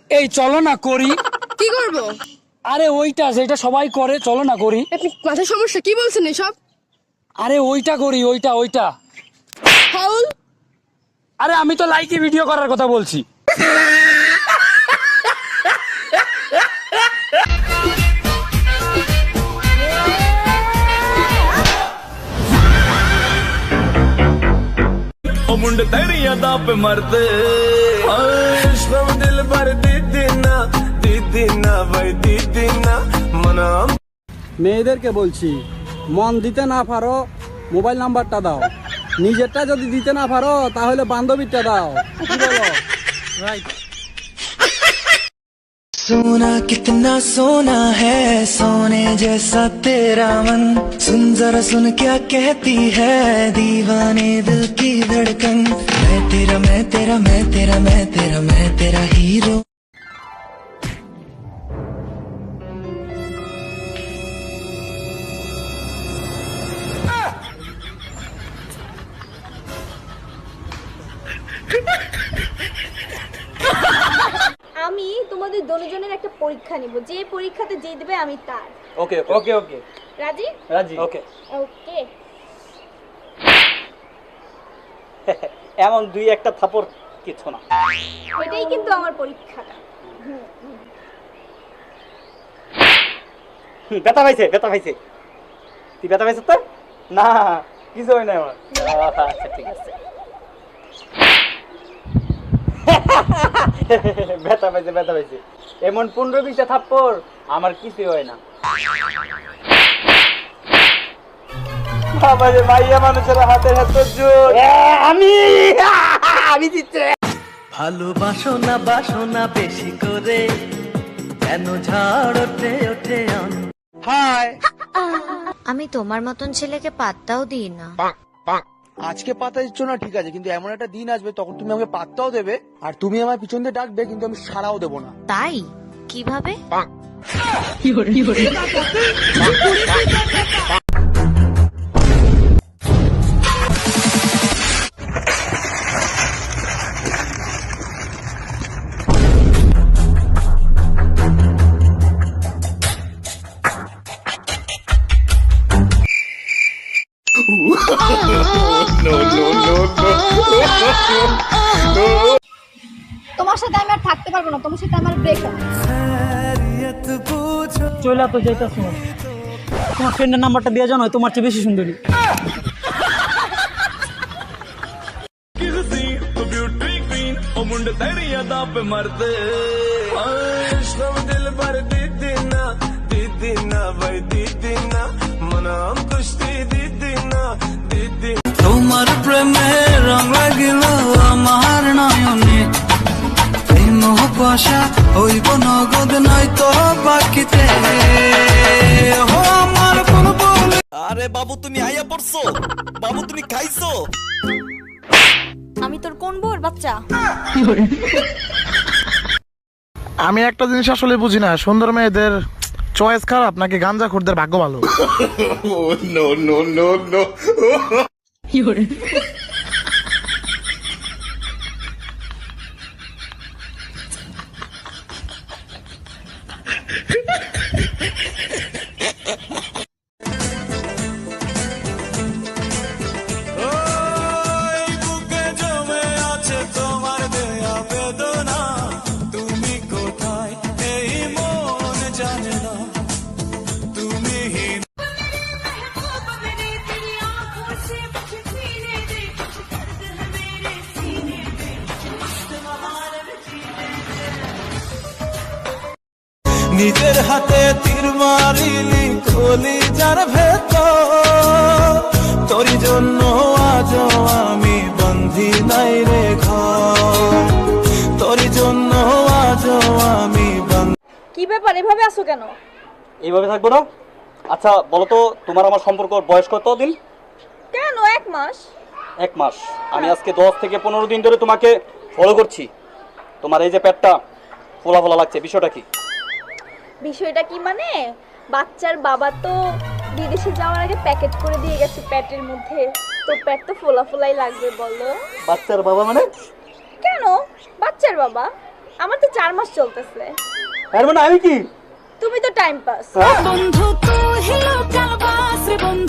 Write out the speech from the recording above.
এই চলো না করি। কি করবো? আরে ওইটা যেটা সবাই করে, চলো না করি। আপনি মাথায় সমস্যা, কি বলছেন এসব? আরে ওইটা করি, ওইটা ওইটা। হাউল, আরে আমি তো লাইকে ভিডিও করার কথা বলছি। मुंड तेरी यादा पे मरते दिल भर दीदी ना भाई दीदी ना मना। মেয়েদেরকে বলছি, মন দিতে না পারো মোবাইল নাম্বারটা দাও, নিজেরটা যদি দিতে না পারো তাহলে বান্ধবীরটা দাও। কি বলো? রাইট। सोना कितना सोना है, सोने जैसा तेरा मन, सुन जरा सुन क्या कहती है दीवाने दिल की धड़कन। मैं तेरा मैं तेरा मैं तेरा मैं तेरा मैं तेरा हीरो। আমি তোমাদের দুজনের একটা পরীক্ষা নিব, যে পরীক্ষাতে যে দেবে আমি তার। ওকে ওকে ওকে। রাজি? রাজি। ওকে ওকে। এমন দুই একটা থাপড় কিছু না। এটাই কিন্তু আমার পরীক্ষাটা। ব্যথা পাইছে, ব্যথা পাইছে। তুই ব্যথা পাইছিস তো? না কিছু হয় না আমার। আচ্ছা ঠিক আছে। ব্যথা পাইছে, ব্যথা পাইছে। এমন 15-20টা থাপ্পড় আমার কিছু হয় না। বাবা রে, ভাইয়া মানুষের হাতের হাত জোর। আমি জিতছি। ভালোবাসো না বেশি করে, কেন ঝড় ওঠে ওঠে। হাই। আমি তোমার মতন ছেলেকে পাত্তাও দিই না। আজকে পাতা দিচ্ছ না ঠিক আছে, কিন্তু এমন একটা দিন আসবে তখন তুমি আমাকে পাত্তাও দেবে আর তুমি আমার পিছন দিয়ে ডাকবে, কিন্তু আমি সাড়াও দেবো না। তাই? কিভাবে? তোমার সাথে আমি আর থাকতে পারবো না, তোমার সাথে আমার ব্রেকআপ। চলে তো যাইতাছ না। তোমার ফ্রেন্ডের নাম্বারটা দিয়ে জানো, তোমার চেয়ে বেশি সুন্দরী। मुंड तेरी यादा पे मरते दिल भर दीदी ना भाई दीदी ना मना कुश्ती दीदी ना दीदी। তোমার প্রেমে রং লাগিল আমার নয়নে, এই মোহ কুয়াশা হইব নগদ নয়তো বাকিতে। ও আমার বুলবুল। আরে বাবু তুমি আইয়া পড়ছো? বাবু তুমি খাইছো? আমি তোর কোন বোর বাচ্চা? আমি একটা জিনিস আসলে বুঝি না, সুন্দর মেয়েদের চয়েস খারাপ নাকি গাঞ্জাখোরদের ভাগ্য ভালো? No no no no. নিজের হাতে তীর মারিলি কলিজার ভেতর, তোর জন্য আজ আমি বন্ধি নাই রে ঘর, তোর জন্য আজ আমি বন্ধি। কি ব্যাপার, এভাবে আছো কেন? এইভাবে থাকবো না। আচ্ছা বলো তো, তোমার আমার সম্পর্ক বয়স কত দিন? কেন 1 মাস? 1 মাস। আমি আজকে 10 থেকে 15 দিন ধরে তোমাকে ফলো করছি। তোমার এই যে পেটটা ফোলা ফোলা লাগছে, বিষয়টা কি? বিষয়টা কি মানে, বাচ্চার বাবা তো বিদেশে যাওয়ার আগে প্যাকেট করে দিয়ে গেছে পেটের মধ্যে, তো পেট তো ফোলা ফোলাই লাগবে বলো। বাচ্চার বাবা মানে? কেন, বাচ্চার বাবা। আমার তো 4 মাস চলতেছে। এর মানে আমি কি? তুমি তো টাইম পাস। বন্ধু তো হিলো কালবাস রে বন্ধু